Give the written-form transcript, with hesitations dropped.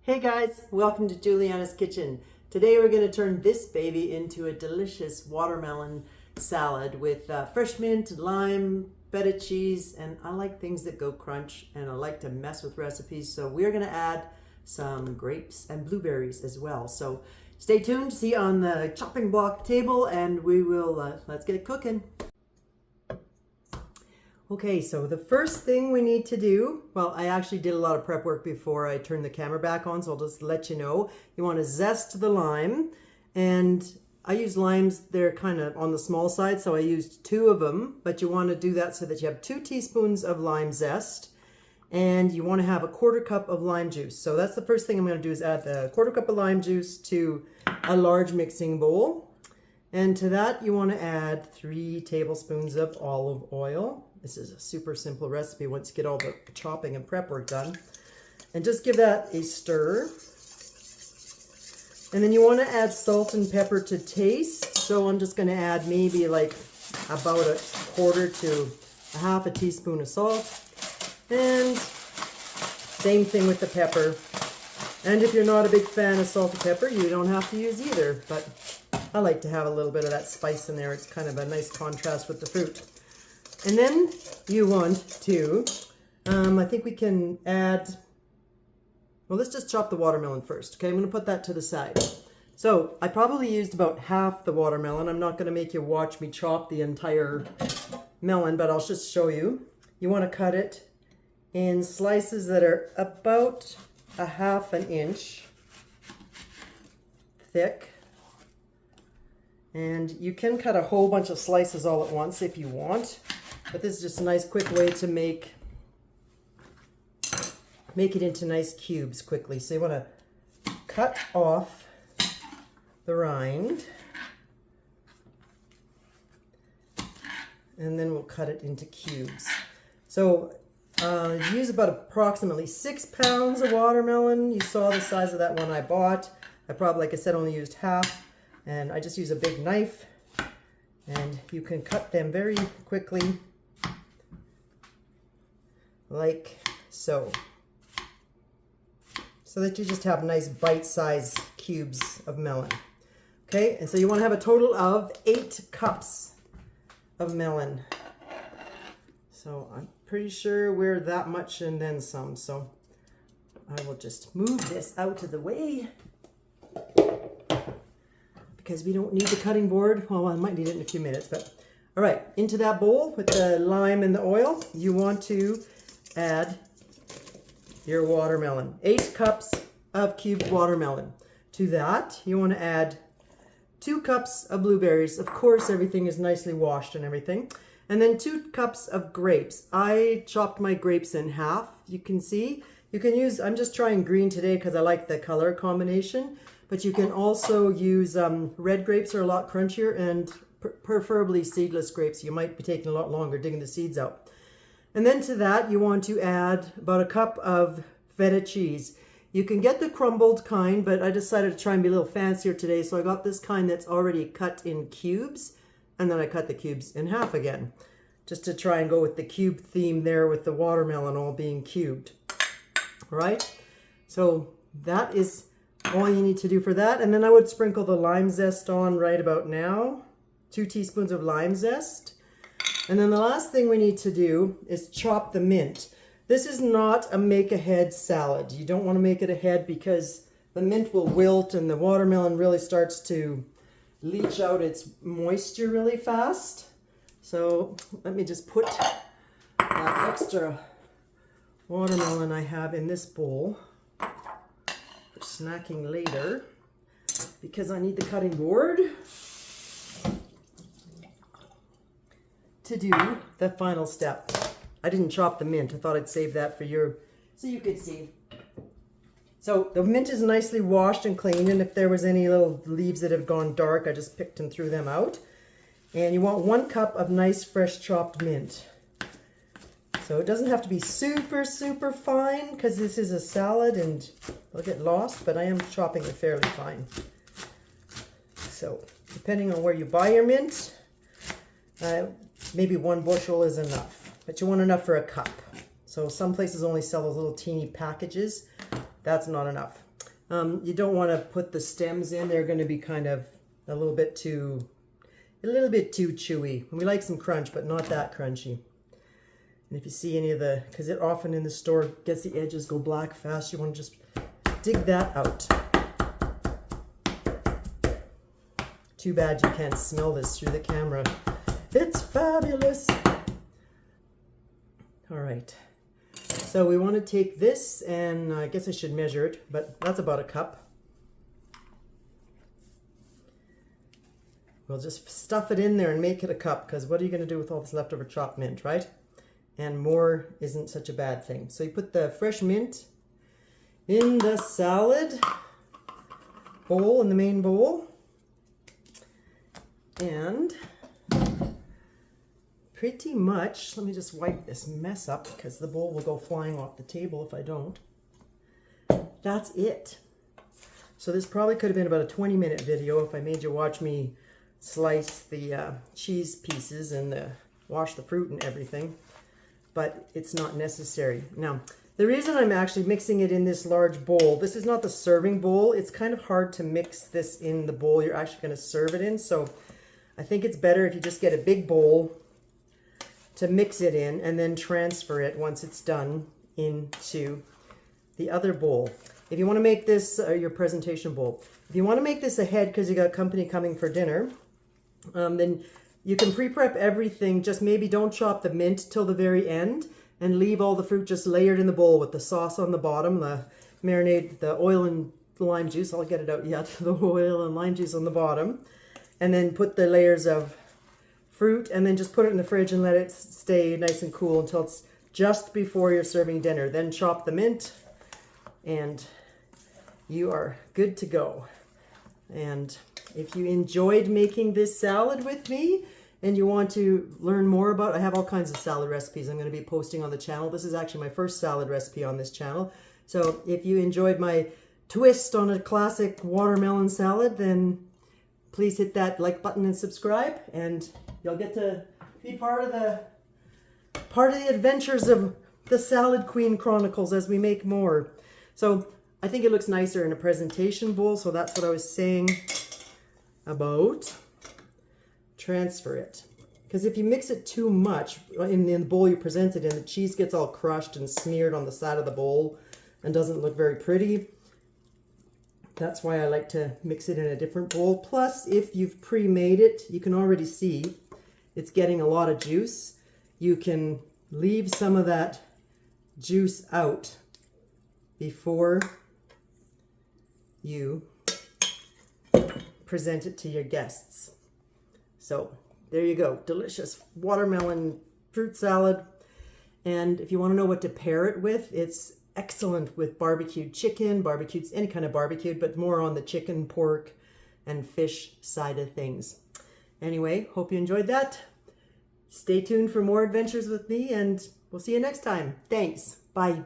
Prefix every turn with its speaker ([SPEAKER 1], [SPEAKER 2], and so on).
[SPEAKER 1] Hey guys, welcome to Jeweliyana's Kitchen. Today we're going to turn this baby into a delicious watermelon salad with fresh mint, lime, feta cheese, and I like things that go crunch and I like to mess with recipes, so we're going to add some grapes and blueberries as well. So stay tuned, see you on the chopping block table, and we will, let's get it cooking. Okay, so the first thing we need to do, well, I actually did a lot of prep work before I turned the camera back on, so I'll just let you know. You want to zest the lime, and I use limes, they're kind of on the small side, so I used 2 of them, but you want to do that so that you have 2 teaspoons of lime zest, and you want to have a 1/4 cup of lime juice. So that's the first thing I'm going to do is add the 1/4 cup of lime juice to a large mixing bowl. And to that, you want to add 3 tablespoons of olive oil. This is a super simple recipe once you get all the chopping and prep work done. And just give that a stir. And then you want to add salt and pepper to taste. So I'm just going to add maybe like about a 1/4 to a 1/2 teaspoon of salt. And same thing with the pepper. And if you're not a big fan of salt and pepper, you don't have to use either. But I like to have a little bit of that spice in there. It's kind of a nice contrast with the fruit. And then you want to, I think we can add, well, let's just chop the watermelon first. Okay, I'm going to put that to the side. So I probably used about half the watermelon. I'm not going to make you watch me chop the entire melon, but I'll just show you. You want to cut it in slices that are about a 1/2 inch thick. And you can cut a whole bunch of slices all at once if you want. But this is just a nice quick way to make it into nice cubes quickly. So you want to cut off the rind. And then we'll cut it into cubes. So use about approximately 6 pounds of watermelon. You saw the size of that one I bought. I probably, like I said, only used half. And I just use a big knife. And you can cut them very quickly, like so. So that you just have nice bite-sized cubes of melon. Okay, and so you want to have a total of 8 cups of melon. So I'm pretty sure we're that much and then some. So I will just move this out of the way, because we don't need the cutting board. Well, I might need it in a few minutes, but all right, into that bowl with the lime and the oil, you want to add your watermelon. 8 cups of cubed watermelon. To that, you want to add 2 cups of blueberries. Of course, everything is nicely washed and everything. And then 2 cups of grapes. I chopped my grapes in half, you can see. You can use, I'm just trying green today because I like the color combination. But you can also use red grapes, are a lot crunchier, and preferably seedless grapes. You might be taking a lot longer digging the seeds out. And then to that, you want to add about a cup of feta cheese. You can get the crumbled kind, but I decided to try and be a little fancier today. So I got this kind that's already cut in cubes, and then I cut the cubes in half again, just to try and go with the cube theme there with the watermelon all being cubed. All right, so that is all you need to do for that. And then I would sprinkle the lime zest on right about now. 2 teaspoons of lime zest. And then the last thing we need to do is chop the mint. This is not a make-ahead salad. You don't want to make it ahead because the mint will wilt and the watermelon really starts to leach out its moisture really fast. So let me just put that extra watermelon I have in this bowl for snacking later, because I need the cutting board to do the final step. I didn't chop the mint. I thought I'd save that for so you could see. So the mint is nicely washed and cleaned, and if there was any little leaves that have gone dark, I just picked and threw them out. And you want 1 cup of nice fresh chopped mint. So it doesn't have to be super, super fine because this is a salad and it'll get lost, but I am chopping it fairly fine. So depending on where you buy your mint, maybe 1 bushel is enough, but you want enough for a cup. So some places only sell those little teeny packages. That's not enough. You don't want to put the stems in. They're going to be kind of a little bit too chewy. We like some crunch, but not that crunchy. And if you see any of the, because it often in the store gets the edges go black fast, you want to just dig that out. Too bad you can't smell this through the camera. It's fabulous. All right. So we want to take this, and I guess I should measure it, but that's about a cup. We'll just stuff it in there and make it a cup, because what are you going to do with all this leftover chopped mint, right? And more isn't such a bad thing. So you put the fresh mint in the salad bowl, in the main bowl. And pretty much, let me just wipe this mess up because the bowl will go flying off the table if I don't. That's it. So this probably could have been about a 20-minute video if I made you watch me slice the cheese pieces and wash the fruit and everything, but it's not necessary. Now, the reason I'm actually mixing it in this large bowl, this is not the serving bowl. It's kind of hard to mix this in the bowl you're actually going to serve it in, so I think it's better if you just get a big bowl to mix it in and then transfer it once it's done into the other bowl. If you want to make this your presentation bowl, if you want to make this ahead because you got company coming for dinner, then you can pre-prep everything. Just maybe don't chop the mint till the very end and leave all the fruit just layered in the bowl with the sauce on the bottom, the marinade, the oil and lime juice. I'll get it out yet. The oil and lime juice on the bottom. And then put the layers of fruit and then just put it in the fridge and let it stay nice and cool until it's just before you're serving dinner. Then chop the mint and you are good to go. And if you enjoyed making this salad with me and you want to learn more about, I have all kinds of salad recipes I'm going to be posting on the channel. This is actually my first salad recipe on this channel. So if you enjoyed my twist on a classic watermelon salad, then please hit that like button and subscribe, and you'll get to be part of the adventures of the Salad Queen Chronicles as we make more. So I think it looks nicer in a presentation bowl, so that's what I was saying about transfer it. Because if you mix it too much in the bowl you present it in, the cheese gets all crushed and smeared on the side of the bowl and doesn't look very pretty. That's why I like to mix it in a different bowl. Plus, if you've pre-made it, you can already see it's getting a lot of juice. You can leave some of that juice out before you present it to your guests. So there you go, delicious watermelon fruit salad. And if you want to know what to pair it with, it's excellent with barbecued chicken, any kind of barbecued, but more on the chicken, pork, and fish side of things. Anyway, hope you enjoyed that. Stay tuned for more adventures with me, and we'll see you next time. Thanks. Bye.